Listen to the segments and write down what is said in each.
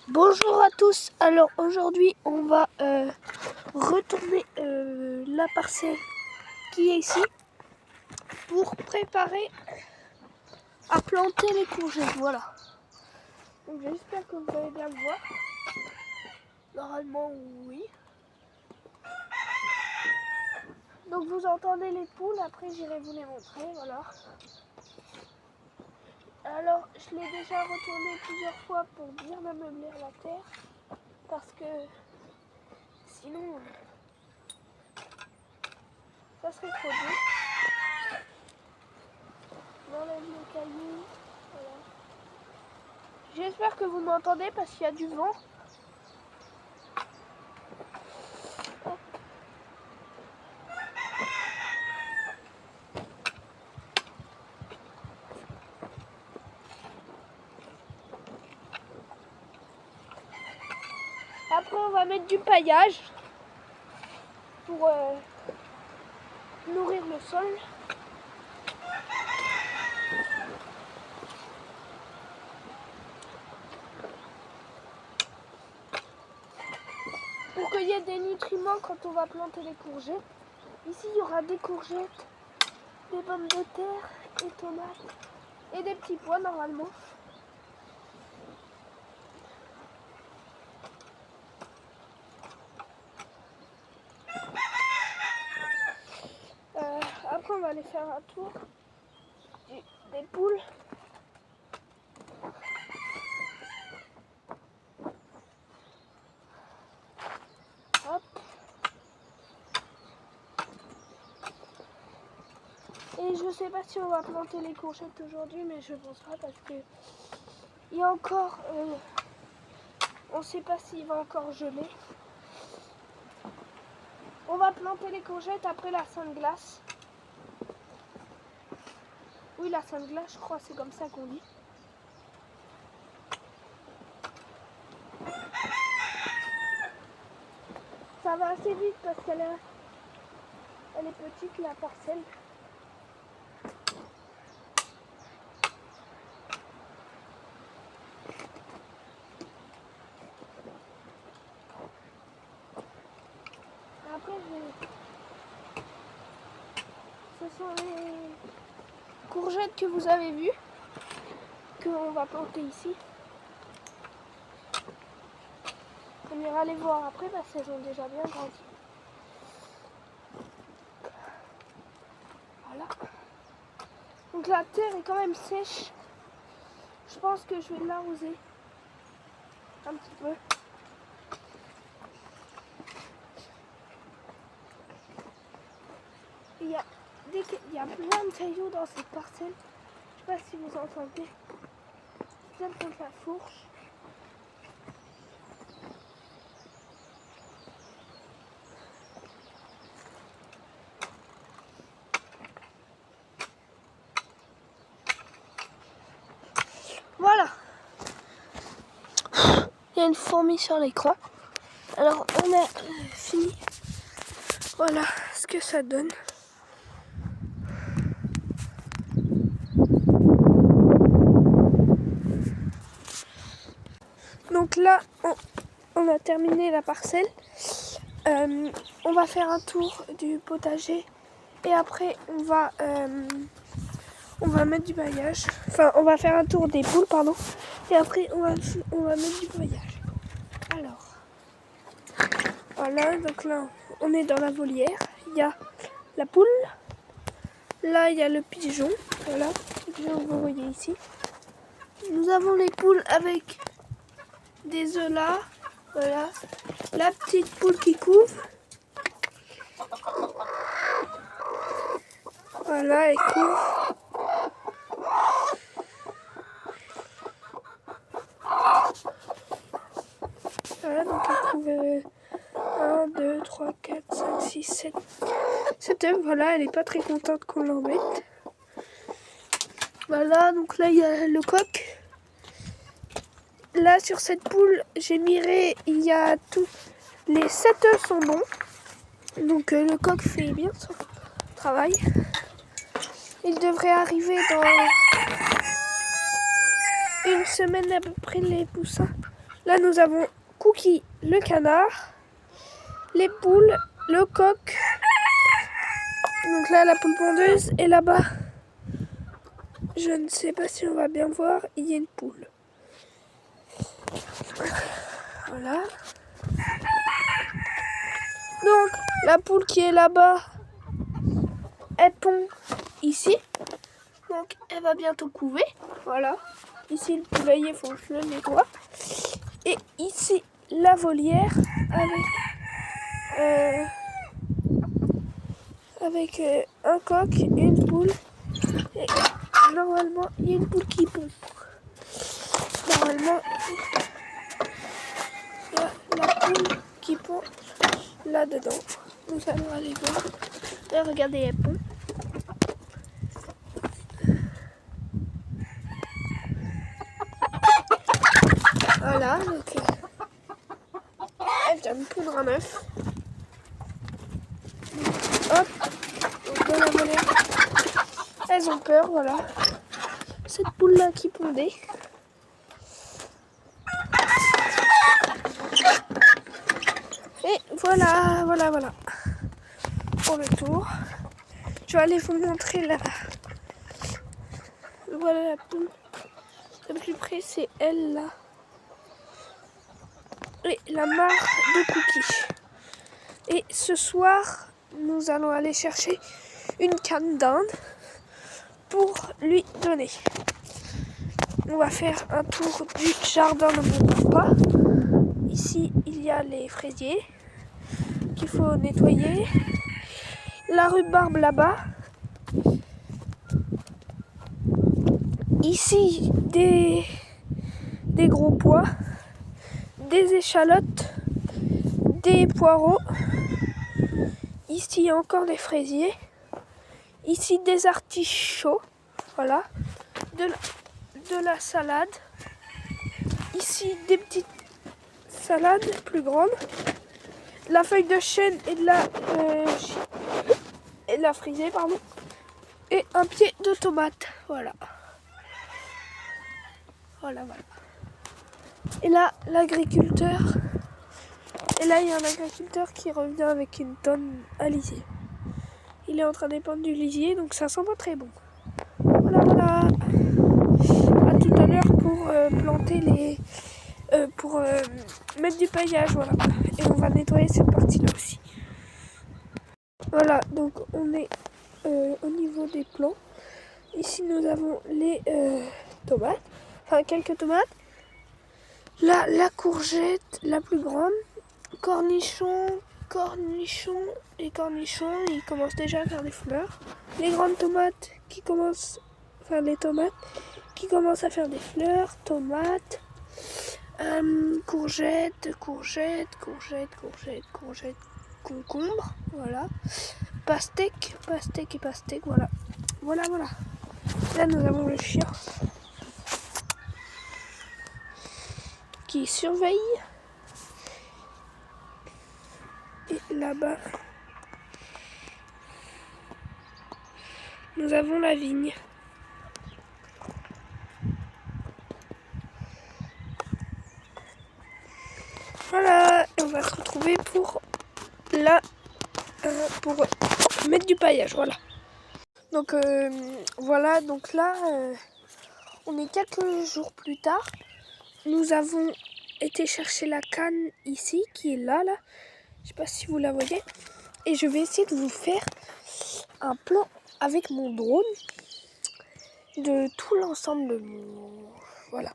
Bonjour à tous, alors aujourd'hui on va retourner la parcelle qui est ici pour préparer à planter les courgettes, voilà. Donc j'espère que vous allez bien le voir, normalement oui. Donc vous entendez les poules, après j'irai vous les montrer, voilà. Alors je l'ai déjà retourné plusieurs fois pour bien ameublir la terre, parce que sinon ça serait trop dur. J'enlève les cailloux, voilà. J'espère que vous m'entendez parce qu'il y a du vent. Hop. Après on va mettre du paillage pour nourrir le sol. Pour qu'il y ait des nutriments quand on va planter les courgettes. Ici il y aura des courgettes, des pommes de terre, des tomates et des petits pois normalement. Après on va aller faire un tour des poules. Hop. Et je sais pas si on va planter les courgettes aujourd'hui, mais je pense pas parce que il y a encore, on sait pas s'il va encore geler. On va planter les courgettes après la Sainte-Glace. Oui, la Sainte-Glace, je crois, c'est comme ça qu'on dit. Ça va assez vite parce qu'elle est petite, la parcelle. Après, ce sont les courgettes que vous avez vues, qu'on va planter ici. On ira les voir après parce qu'elles ont déjà bien grandi. Voilà. Donc la terre est quand même sèche. Je pense que je vais l'arroser un petit peu. Il y a plein de cailloux dans cette parcelle. Je sais pas si vous entendez. Je viens de prendre la fourche. Voilà. Il y a une fourmi sur l'écran. Alors on a fini. Voilà ce que ça donne. Donc là, on a terminé la parcelle. On va faire un tour du potager et après on va mettre du paillage. Enfin, on va faire un tour des poules, pardon. Et après on va mettre du paillage. Alors, voilà, donc là on est dans la volière. Il y a la poule. Là il y a le pigeon. Voilà, le pigeon que vous voyez ici. Nous avons les poules avec des œufs là. Voilà, la petite poule qui couve. Voilà, elle couve. Voilà, donc elle couve 1, 2, 3, 4, 5, 6, 7. 7 œufs, voilà, elle est pas très contente qu'on l'embête. Voilà, donc là il y a le coq. Là sur cette poule, j'ai miré, il y a tous les 7 œufs sont bons. Donc le coq fait bien son travail. Il devrait arriver dans une semaine à peu près les poussins. Là, nous avons Cookie, le canard, les poules, le coq. Donc là, la poule pondeuse. Et là-bas, je ne sais pas si on va bien voir, il y a une poule. Voilà. Donc, la poule qui est là-bas, elle pond ici. Donc, elle va bientôt couver. Voilà. Ici, le poulailler, il faut que je le nettoie. Et ici, la volière avec un coq et une poule. Et normalement, il y a une poule qui pond. Normalement, il y a la poule qui pond là-dedans. Nous allons aller voir. Et regardez, elle pond. Voilà, donc elle vient de pondre un œuf. Hop, donc dans la volière. Elles ont peur, voilà. Cette poule-là qui pondait. Et voilà. Pour le tour. Je vais aller vous montrer là-bas. Voilà la poule. De plus près, c'est elle là. Et la mare de Cookie. Et ce soir, nous allons aller chercher une canne d'Inde pour lui donner. On va faire un tour du jardin de mon papa. Ici, il y a les fraisiers qu'il faut nettoyer. La rhubarbe là-bas. Ici, des gros pois, des échalotes, des poireaux. Ici, il y a encore des fraisiers. Ici, des artichauts. Voilà. De la salade. Ici, des petites salades plus grandes. La feuille de chêne et de la frisée, pardon. Et un pied de tomate. Voilà. Voilà. Et là, l'agriculteur. Et là, il y a un agriculteur qui revient avec une tonne à lisier. Il est en train d'épandre du lisier, donc ça sent pas très bon. Voilà. À tout à l'heure pour planter les... pour mettre du paillage, voilà. Et on va nettoyer cette partie-là aussi. Voilà, donc on est au niveau des plants. Ici, nous avons les tomates. Enfin, quelques tomates. Là, la courgette, la plus grande. Cornichons, ils commencent déjà à faire des fleurs. Les grandes tomates qui commencent, enfin les tomates qui commencent à faire des fleurs, tomates, courgettes, concombre, voilà. Pastèque, voilà. Voilà. Là, nous avons le chien qui surveille. Et là-bas, nous avons la vigne. Voilà, et on va se retrouver pour mettre du paillage, voilà. Donc voilà, donc là, on est quelques jours plus tard. Nous avons été chercher la canne ici, qui est là. Je sais pas si vous la voyez. Et je vais essayer de vous faire un plan avec mon drone de tout l'ensemble de mon... Voilà,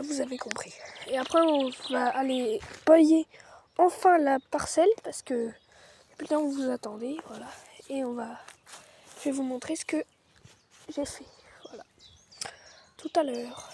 vous avez compris. Et après, on va aller pailler enfin la parcelle parce que depuis le temps vous attendez, voilà. Et je vais vous montrer ce que j'ai fait, voilà. Tout à l'heure.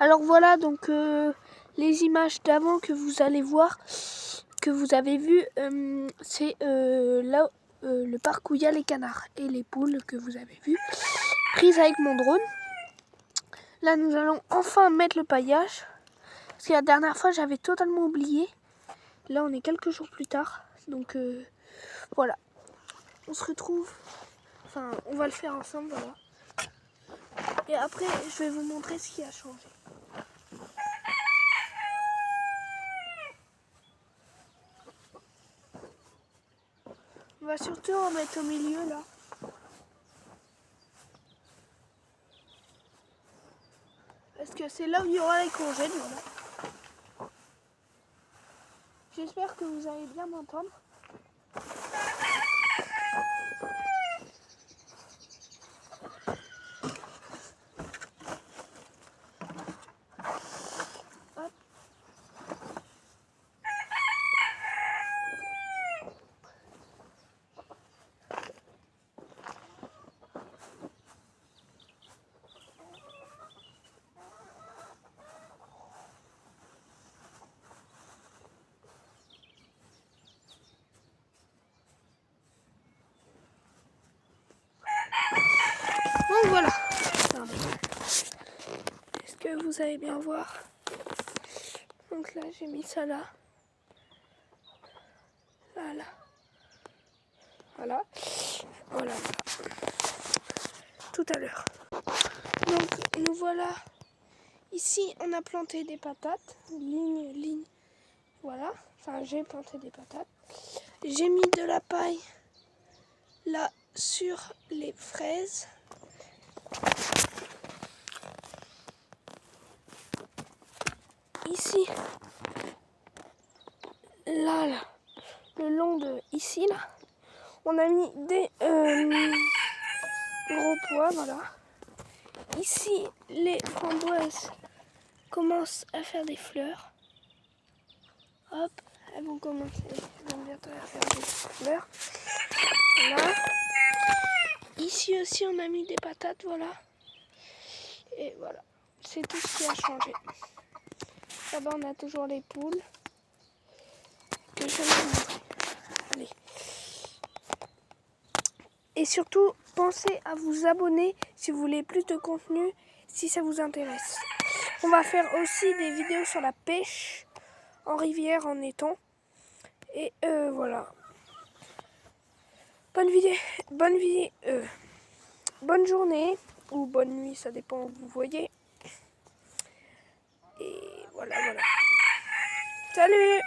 Alors voilà, donc les images d'avant que vous allez voir, que vous avez vu, c'est là le parc où il y a les canards et les poules que vous avez vu, prises avec mon drone. Là, nous allons enfin mettre le paillage, parce que la dernière fois, j'avais totalement oublié. Là, on est quelques jours plus tard, donc voilà. On se retrouve, enfin, on va le faire ensemble, voilà. Et après, je vais vous montrer ce qui a changé. On va surtout en mettre au milieu, là. Parce que c'est là où il y aura les congèles, voilà. J'espère que vous allez bien m'entendre. Hop. Donc voilà. Est-ce que vous allez bien voir? Donc là, j'ai mis ça là. Voilà. Voilà. Voilà. Tout à l'heure. Donc nous voilà. Ici, on a planté des patates. Ligne. Voilà. Enfin, j'ai planté des patates. J'ai mis de la paille là sur les fraises. Ici, là, le long de ici, là, on a mis des gros pois, voilà. Ici, les framboises commencent à faire des fleurs. Hop, elles vont bientôt à faire des fleurs. Voilà. Ici aussi, on a mis des patates, voilà. Et voilà, c'est tout ce qui a changé. Là-bas, on a toujours les poules que je vais vous montrer. Allez. Et surtout, pensez à vous abonner si vous voulez plus de contenu, si ça vous intéresse. On va faire aussi des vidéos sur la pêche en rivière, en étang. Et voilà. Bonne journée ou bonne nuit, ça dépend où vous voyez. Et voilà. Salut!